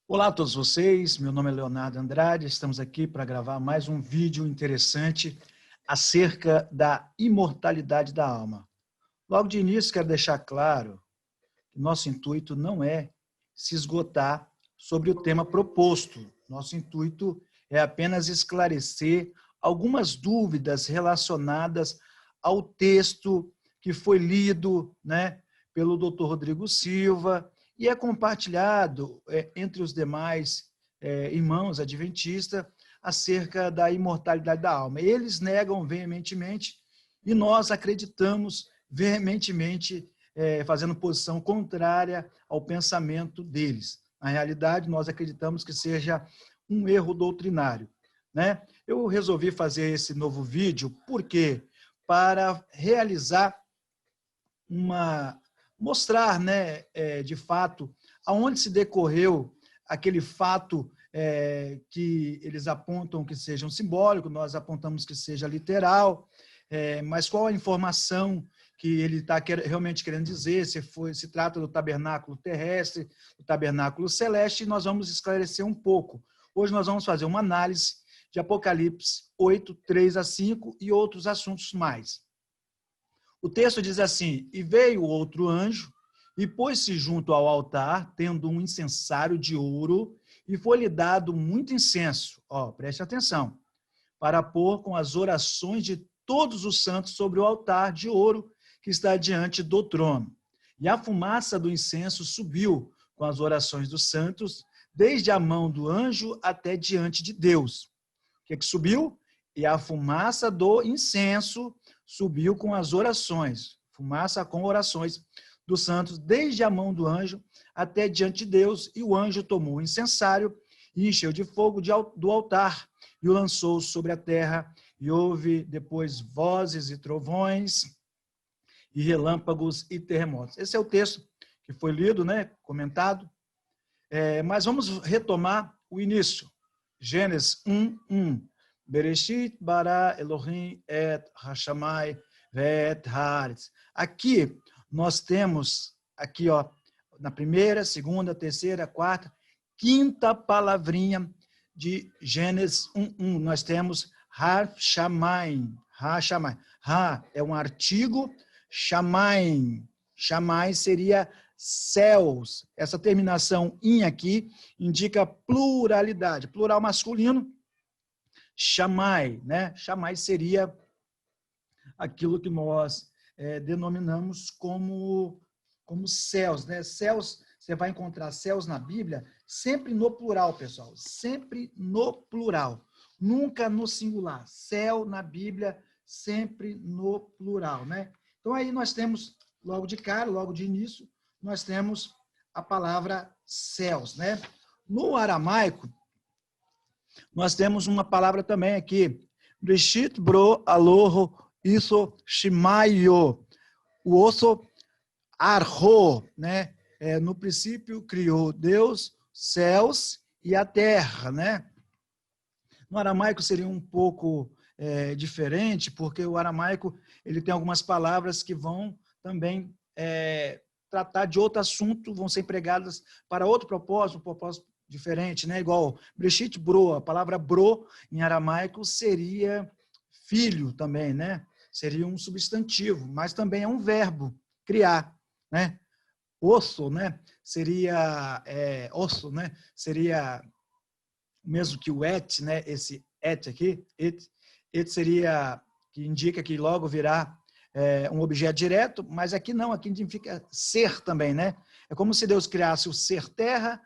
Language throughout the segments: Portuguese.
Olá a todos vocês, meu nome é Leonardo Andrade, estamos aqui para gravar mais um vídeo interessante acerca da imortalidade da alma. Logo de início, quero deixar claro que nosso intuito não é se esgotar sobre o tema proposto. Nosso intuito é apenas esclarecer algumas dúvidas relacionadas ao texto que foi lido, pelo Dr. Rodrigo Silva e é compartilhado entre os demais irmãos adventistas acerca da imortalidade da alma. Eles negam veementemente e nós acreditamos veementemente, fazendo posição contrária ao pensamento deles. Na realidade, nós acreditamos que seja um erro doutrinário. Eu resolvi fazer esse novo vídeo porque para realizar mostrar, de fato, aonde se decorreu aquele fato que eles apontam que seja um simbólico, nós apontamos que seja literal, mas qual a informação que ele está realmente querendo dizer, se trata do tabernáculo terrestre, do tabernáculo celeste, e nós vamos esclarecer um pouco. Hoje nós vamos fazer uma análise de Apocalipse 8, 3 a 5 e outros assuntos mais. O texto diz assim: e veio outro anjo, e pôs-se junto ao altar, tendo um incensário de ouro, e foi-lhe dado muito incenso, preste atenção, para pôr com as orações de todos os santos sobre o altar de ouro que está diante do trono. E a fumaça do incenso subiu com as orações dos santos, desde a mão do anjo até diante de Deus. O que subiu? E a fumaça do incenso subiu com as orações, fumaça com orações dos santos, desde a mão do anjo até diante de Deus, e o anjo tomou o incensário e encheu de fogo do altar e o lançou sobre a terra, e houve depois vozes e trovões, e relâmpagos e terremotos. Esse é o texto que foi lido, comentado, mas vamos retomar o início. Gênesis 1:1. Bereshit bara Elohim et hashamai ve'et haaretz. Aqui nós temos, na primeira, segunda, terceira, quarta, quinta palavrinha de Gênesis 1:1. Nós temos hashamai. Ha é um artigo, shamai seria céus. Essa terminação in aqui indica pluralidade, plural masculino. Chamai, Chamai seria aquilo que nós denominamos como céus, Céus, você vai encontrar céus na Bíblia sempre no plural, pessoal, sempre no plural, nunca no singular. Céu na Bíblia sempre no plural, Então aí nós temos, logo de cara, logo de início, nós temos a palavra céus, No aramaico, nós temos uma palavra também aqui, Breshit bro aloho isso shimaio, o osso arro, no princípio criou Deus céus e a terra, No aramaico seria um pouco diferente, porque o aramaico ele tem algumas palavras que vão também tratar de outro assunto, vão ser empregadas para outro propósito, um propósito diferente, Igual Breshit bro, a palavra bro em aramaico seria filho também, Seria um substantivo, mas também é um verbo, criar, Osso, Seria osso, Seria mesmo que o et, Esse et aqui, et seria que indica que logo virá um objeto direto, mas aqui não, aqui significa ser também, É como se Deus criasse o ser terra,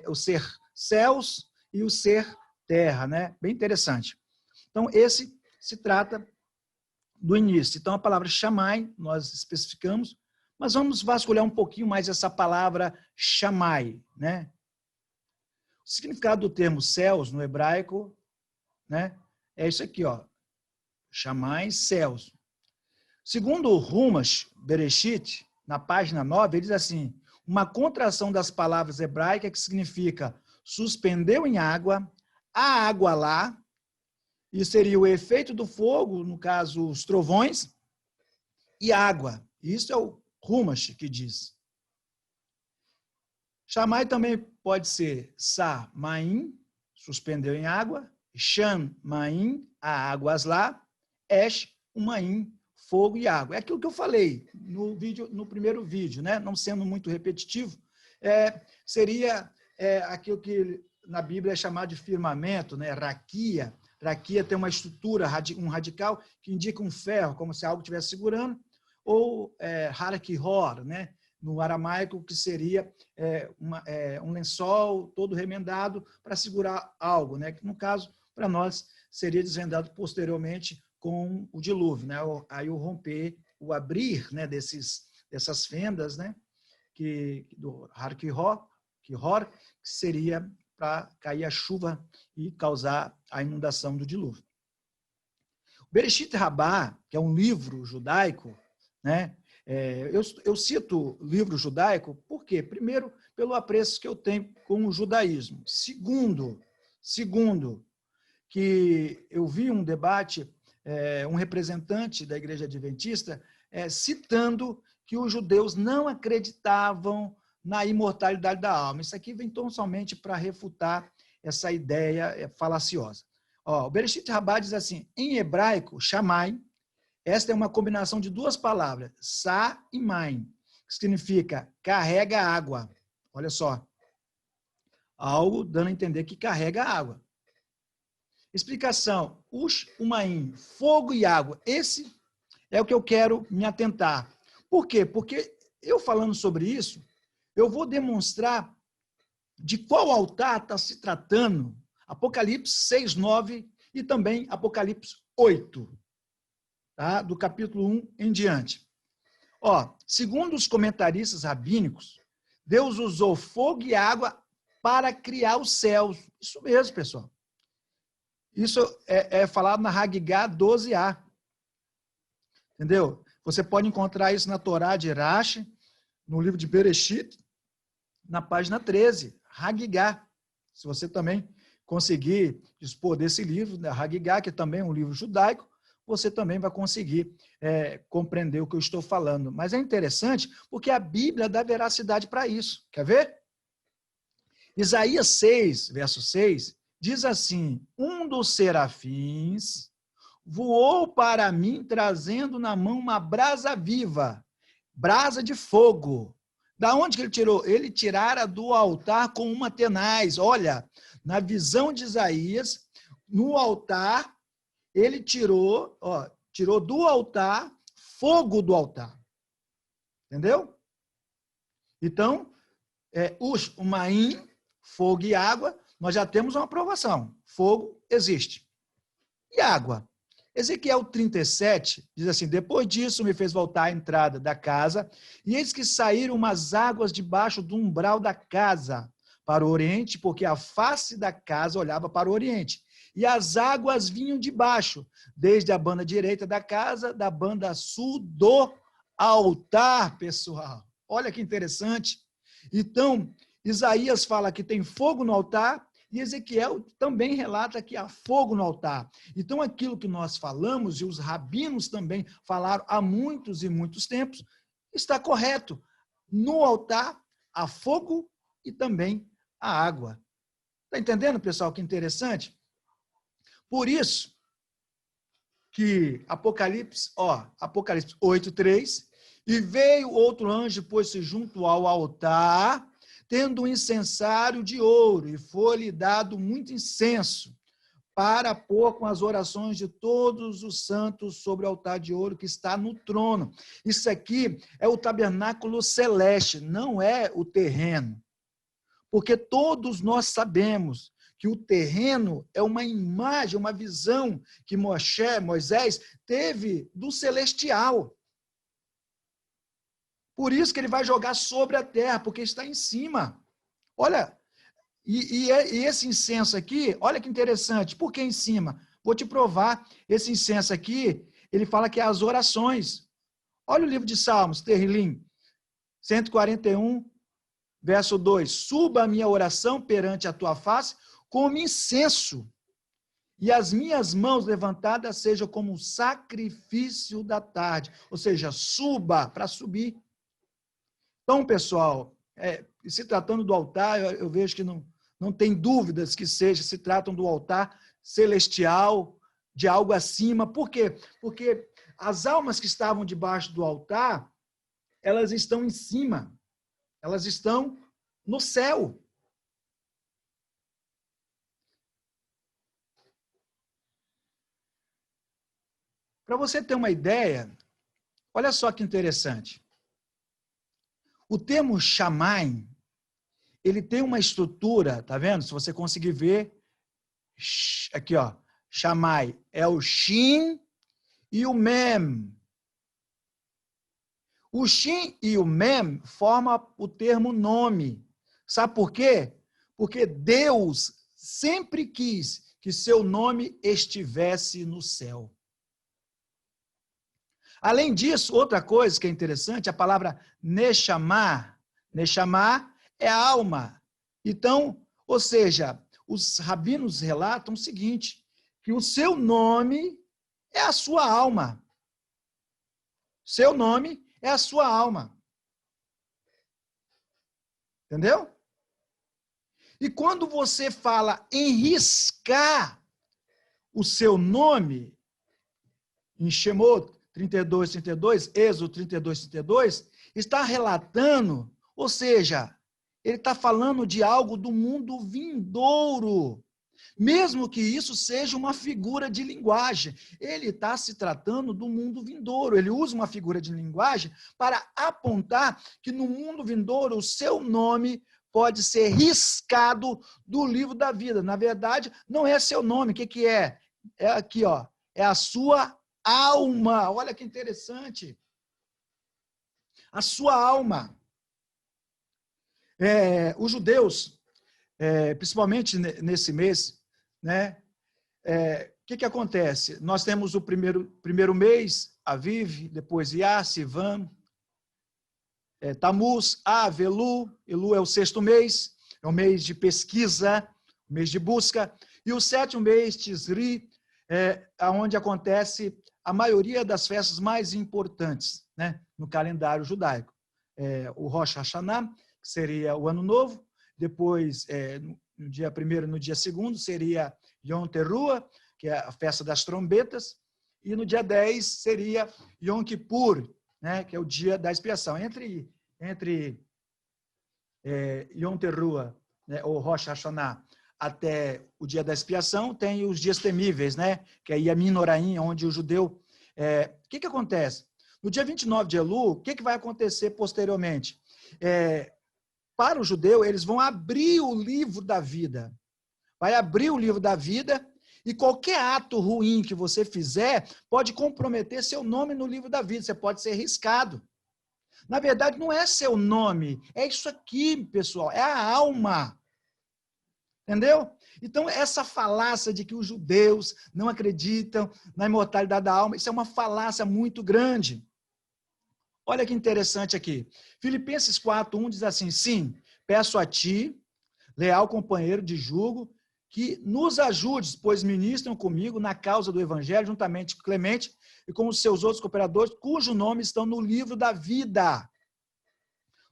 o ser céus e o ser terra, Bem interessante. Então, esse se trata do início. Então, a palavra chamai, nós especificamos, mas vamos vasculhar um pouquinho mais essa palavra chamai, O significado do termo céus no hebraico, é isso aqui, chamai céus. Segundo o Rumash Bereshit, na página 9, ele diz assim: uma contração das palavras hebraicas que significa suspendeu em água, a água lá, e seria o efeito do fogo, no caso, os trovões, e água. Isso é o Rumash que diz. Chamai também pode ser Sa-Maim, suspendeu em água, Shan-Maim, há águas lá, Esh-Maim, fogo e água. É aquilo que eu falei no primeiro vídeo, né? Não sendo muito repetitivo, seria aquilo que na Bíblia é chamado de firmamento, né? Raquia. Raquia tem uma estrutura, um radical, que indica um ferro, como se algo estivesse segurando, ou harakihor, né? No aramaico, que seria um lençol todo remendado para segurar algo, né? Que no caso, para nós, seria desvendado posteriormente com o dilúvio, né? Aí o romper, o abrir, né, dessas fendas, né, do Har-Kihor, que seria para cair a chuva e causar a inundação do dilúvio. O Bereshit Rabbah, que é um livro judaico, né? Eu cito o livro judaico por quê? Primeiro, pelo apreço que eu tenho com o judaísmo. Segundo, que eu vi um debate, um representante da Igreja Adventista citando que os judeus não acreditavam na imortalidade da alma. Isso aqui vem tão somente para refutar essa ideia falaciosa. O Bereshit Rabbah diz assim, em hebraico, Shammai, esta é uma combinação de duas palavras, Sa e Maim, que significa carrega água. Olha só, algo dando a entender que carrega água. Explicação, Umaim, fogo e água. Esse é o que eu quero me atentar. Por quê? Porque eu falando sobre isso, eu vou demonstrar de qual altar está se tratando Apocalipse 6, 9 e também Apocalipse 8, tá? Do capítulo 1 em diante. Segundo os comentaristas rabínicos, Deus usou fogo e água para criar os céus. Isso mesmo, pessoal. Isso é falado na Hagigá 12a. Entendeu? Você pode encontrar isso na Torá de Rashi, no livro de Bereshit, na página 13, Hagigá. Se você também conseguir dispor desse livro, da Hagigá, que também é um livro judaico, você também vai conseguir compreender o que eu estou falando. Mas é interessante porque a Bíblia dá veracidade para isso. Quer ver? Isaías 6, verso 6, diz assim, um dos serafins voou para mim trazendo na mão uma brasa viva, brasa de fogo. Da onde que ele tirou? Ele tirara do altar com uma tenaz. Olha, na visão de Isaías, no altar, ele tirou do altar, fogo do altar. Entendeu? Então, o Maim, fogo e água, nós já temos uma aprovação. Fogo existe. E água? Ezequiel 37 diz assim, depois disso me fez voltar à entrada da casa, e eis que saíram umas águas debaixo do umbral da casa para o oriente, porque a face da casa olhava para o oriente. E as águas vinham de baixo, desde a banda direita da casa, da banda sul do altar, pessoal. Olha que interessante. Então, Isaías fala que tem fogo no altar, e Ezequiel também relata que há fogo no altar. Então, aquilo que nós falamos, e os rabinos também falaram há muitos e muitos tempos, está correto. No altar, há fogo e também há água. Está entendendo, pessoal, que interessante? Por isso que Apocalipse 8:3, e veio outro anjo, pôs-se junto ao altar, tendo um incensário de ouro, e foi-lhe dado muito incenso, para pôr com as orações de todos os santos sobre o altar de ouro que está no trono. Isso aqui é o tabernáculo celeste, não é o terreno. Porque todos nós sabemos que o terreno é uma imagem, uma visão que Moisés teve do celestial. Por isso que ele vai jogar sobre a terra, porque está em cima. Olha, e esse incenso aqui, olha que interessante, por que em cima? Vou te provar, esse incenso aqui, ele fala que é as orações. Olha o livro de Salmos, Terrilim, 141, verso 2, suba a minha oração perante a tua face como incenso, e as minhas mãos levantadas sejam como um sacrifício da tarde. Ou seja, suba para subir. Então, pessoal, se tratando do altar, eu vejo que não tem dúvidas que se tratam do altar celestial, de algo acima. Por quê? Porque as almas que estavam debaixo do altar, elas estão em cima, elas estão no céu. Para você ter uma ideia, olha só que interessante. O termo Shammai, ele tem uma estrutura, tá vendo? Se você conseguir ver, aqui, ó, Shammai é o Shin e o Mem. O Shin e o Mem formam o termo nome. Sabe por quê? Porque Deus sempre quis que seu nome estivesse no céu. Além disso, outra coisa que é interessante, a palavra Neshama. Neshama é a alma. Então, ou seja, os rabinos relatam o seguinte, que o seu nome é a sua alma. Seu nome é a sua alma. Entendeu? E quando você fala em riscar o seu nome, em Shemot 32, Êxodo 32, está relatando, ou seja, ele está falando de algo do mundo vindouro, mesmo que isso seja uma figura de linguagem. Ele está se tratando do mundo vindouro, ele usa uma figura de linguagem para apontar que no mundo vindouro o seu nome pode ser riscado do livro da vida. Na verdade, não é seu nome, o que é? É aqui, ó, é a sua alma. Olha que interessante. A sua alma. Os judeus, principalmente nesse mês, né? O que acontece? Nós temos o primeiro mês, Aviv, depois Iyar, Sivan, Tamuz, Av, Elu. Elu é o 6º mês, é o mês de pesquisa, o mês de busca. E o 7º mês, Tisri, onde acontece a maioria das festas mais importantes, né, no calendário judaico. O Rosh Hashanah, que seria o Ano Novo, depois, no dia 1º e no dia 2º, seria Yom Teruah, que é a festa das trombetas, e no dia 10 seria Yom Kippur, né, que é o dia da expiação. Entre Yom Teruah, né, ou Rosh Hashanah, até o dia da expiação, tem os dias temíveis, né? Que é Yamin Noraim, onde o judeu... O que acontece? No dia 29 de Elu, o que vai acontecer posteriormente? Para o judeu, eles vão abrir o livro da vida. Vai abrir o livro da vida e qualquer ato ruim que você fizer pode comprometer seu nome no livro da vida. Você pode ser riscado. Na verdade, não é seu nome, é isso aqui, pessoal, é a alma. Entendeu? Então, essa falácia de que os judeus não acreditam na imortalidade da alma, isso é uma falácia muito grande. Olha que interessante aqui. Filipenses 4:1 diz assim, sim, peço a ti, leal companheiro de jugo, que nos ajudes, pois ministram comigo na causa do evangelho, juntamente com Clemente e com os seus outros cooperadores, cujos nomes estão no livro da vida.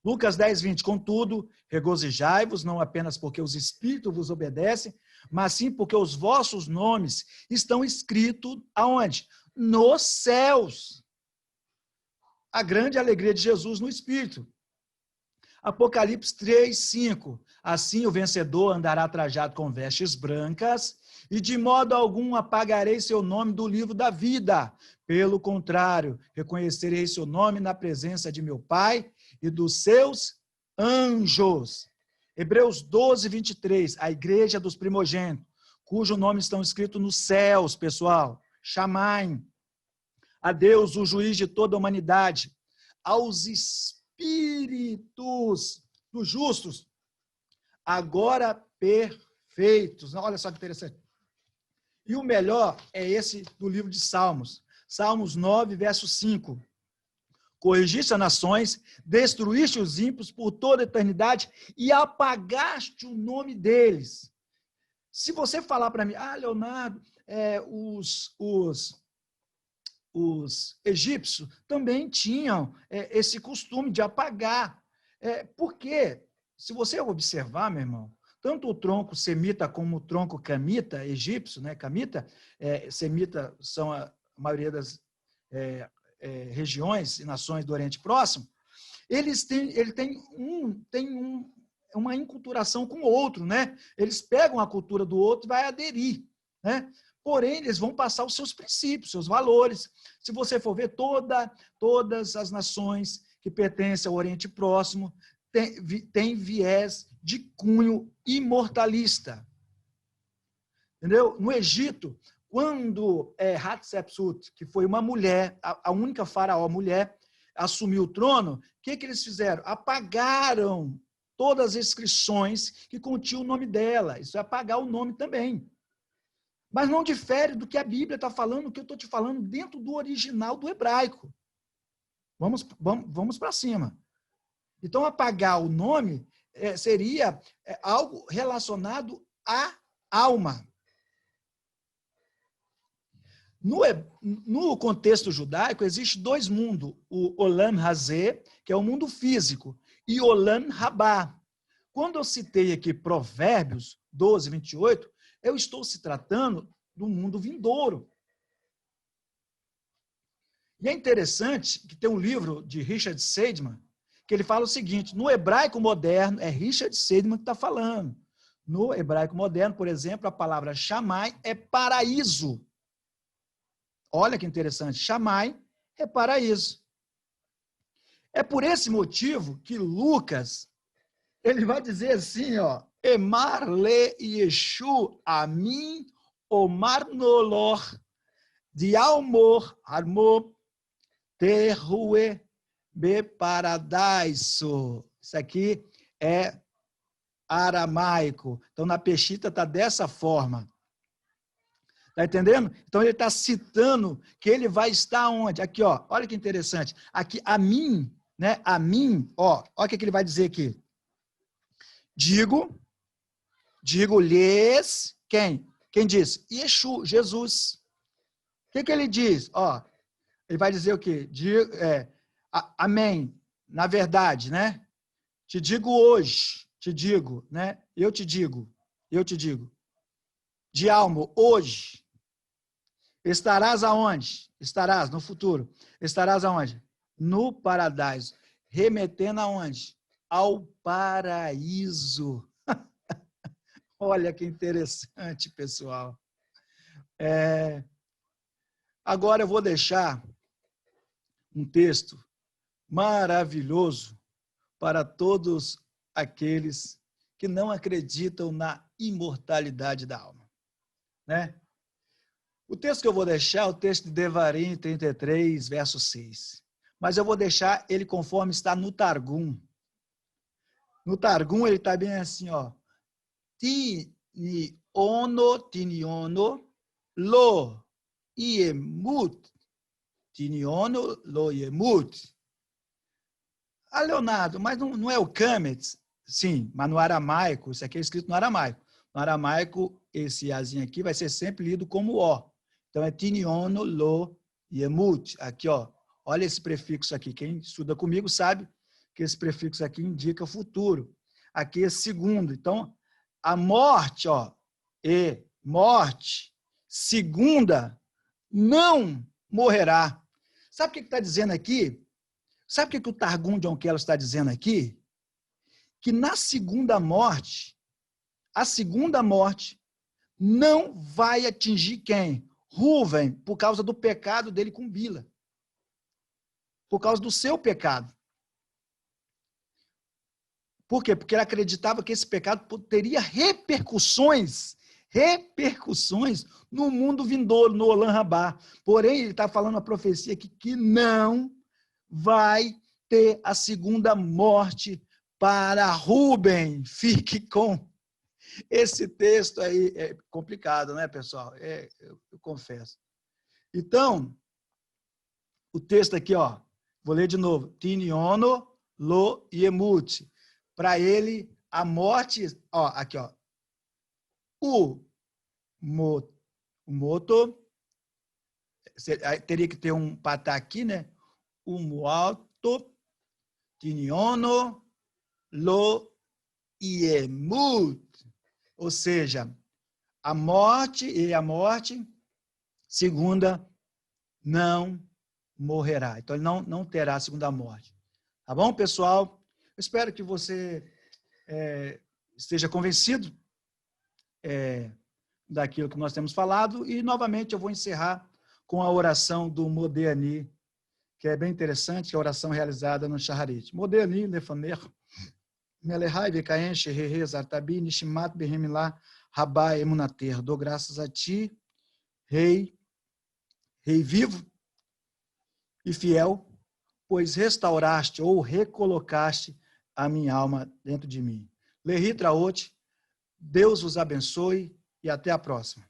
Lucas 10:20, contudo, regozijai-vos, não apenas porque os espíritos vos obedecem, mas sim porque os vossos nomes estão escritos aonde? Nos céus. A grande alegria de Jesus no Espírito. Apocalipse 3:5, assim o vencedor andará trajado com vestes brancas, e de modo algum apagarei seu nome do livro da vida. Pelo contrário, reconhecerei seu nome na presença de meu Pai e dos seus anjos. Hebreus 12:23, a igreja dos primogênitos, cujo nome estão escritos nos céus, pessoal. Shammai. A Deus, o juiz de toda a humanidade. Aos espíritos dos justos, agora perfeitos. Olha só que interessante. E o melhor é esse do livro de Salmos. Salmos 9, verso 5. Corrigiste as nações, destruíste os ímpios por toda a eternidade e apagaste o nome deles. Se você falar para mim, Leonardo, os egípcios também tinham esse costume de apagar. Porque, se você observar, meu irmão, tanto o tronco semita como o tronco camita, egípcio, né? Camita, semita são a maioria das regiões e nações do Oriente Próximo, ele tem uma enculturação com o outro, né? Eles pegam a cultura do outro e vai aderir, né? Porém, eles vão passar os seus princípios, seus valores. Se você for ver, todas as nações que pertencem ao Oriente Próximo têm viés de cunho imortalista. Entendeu? No Egito, quando Hatshepsut, que foi uma mulher, a única faraó mulher, assumiu o trono, o que eles fizeram? Apagaram todas as inscrições que continham o nome dela. Isso é apagar o nome também. Mas não difere do que a Bíblia está falando, o que eu estou te falando dentro do original do hebraico. Vamos para cima. Então, apagar o nome seria algo relacionado à alma. No contexto judaico, existe dois mundos. O Olam Hazé, que é o mundo físico, e Olam Rabá. Quando eu citei aqui Provérbios 12, 28, eu estou se tratando do mundo vindouro. E é interessante que tem um livro de Richard Seidman, que ele fala o seguinte, no hebraico moderno, é Richard Seidman que está falando. No hebraico moderno, por exemplo, a palavra Shammai é paraíso. Olha que interessante, Shammai é paraíso. É por esse motivo que Lucas, ele vai dizer assim, ó, Emar le Yeshu amin omar nolor de almor armo terrue be paradaiso. Isso aqui é aramaico. Então, na Peshita está dessa forma. Está entendendo? Então, ele está citando que ele vai estar onde? Aqui, ó. Olha que interessante. Aqui, a mim, né? A mim, ó. Olha o que ele vai dizer aqui. Digo-lhes, quem? Quem diz? Yeshu, Jesus. O que ele diz? Ó, ele vai dizer o quê? Amém. Na verdade, né? Te digo hoje, te digo, né? Eu te digo. De alma, hoje. Estarás aonde? Estarás no futuro. Estarás aonde? No paraíso. Remetendo aonde? Ao paraíso. Olha que interessante, pessoal. Agora eu vou deixar um texto maravilhoso para todos aqueles que não acreditam na imortalidade da alma, né? O texto que eu vou deixar é o texto de Devarim 33, verso 6. Mas eu vou deixar ele conforme está no Targum. No Targum ele está bem assim, ó. Tiniono lo yemut. Tiniono lo yemut. Ah, Leonardo, mas não é o Kametz? Sim, mas no aramaico, isso aqui é escrito no aramaico. No aramaico, esse azinho aqui vai ser sempre lido como ó. Então, é tiniono lo yemut. Aqui, ó. Olha esse prefixo aqui. Quem estuda comigo sabe que esse prefixo aqui indica futuro. Aqui é segundo. Então, a morte, ó, morte, segunda, não morrerá. Sabe o que está dizendo aqui? Sabe o que o Targum de Onkelos está dizendo aqui? Que na segunda morte, a segunda morte não vai atingir quem? Rúven, por causa do pecado dele com Bila. Por causa do seu pecado. Por quê? Porque ele acreditava que esse pecado teria repercussões no mundo vindouro, no Olam Rabá. Porém, ele está falando a profecia aqui que não vai ter a segunda morte para Rubem. Fique com esse texto aí. É complicado, né, pessoal? Eu confesso. Então, o texto aqui, ó, vou ler de novo. Tiniono lo yemut. Para ele, a morte, ó, aqui, ó. O moto, teria que ter um patá aqui, né? O moto, tiniono, lo yemut. Ou seja, a morte, segunda, não morrerá. Então, ele não terá a segunda morte. Tá bom, pessoal? Eu espero que você esteja convencido daquilo que nós temos falado. E, novamente, eu vou encerrar com a oração do Modéani, que é bem interessante, que é a oração realizada no Shaharit. Modéani, Lefaner, Melehai, Vekaen, Shehehe, Zartabi, Nishimat, Behemilá, Rabai, Emunater. Dou graças a ti, Rei vivo e fiel, pois restauraste ou recolocaste a minha alma dentro de mim. Lehi Traot, Deus vos abençoe e até a próxima.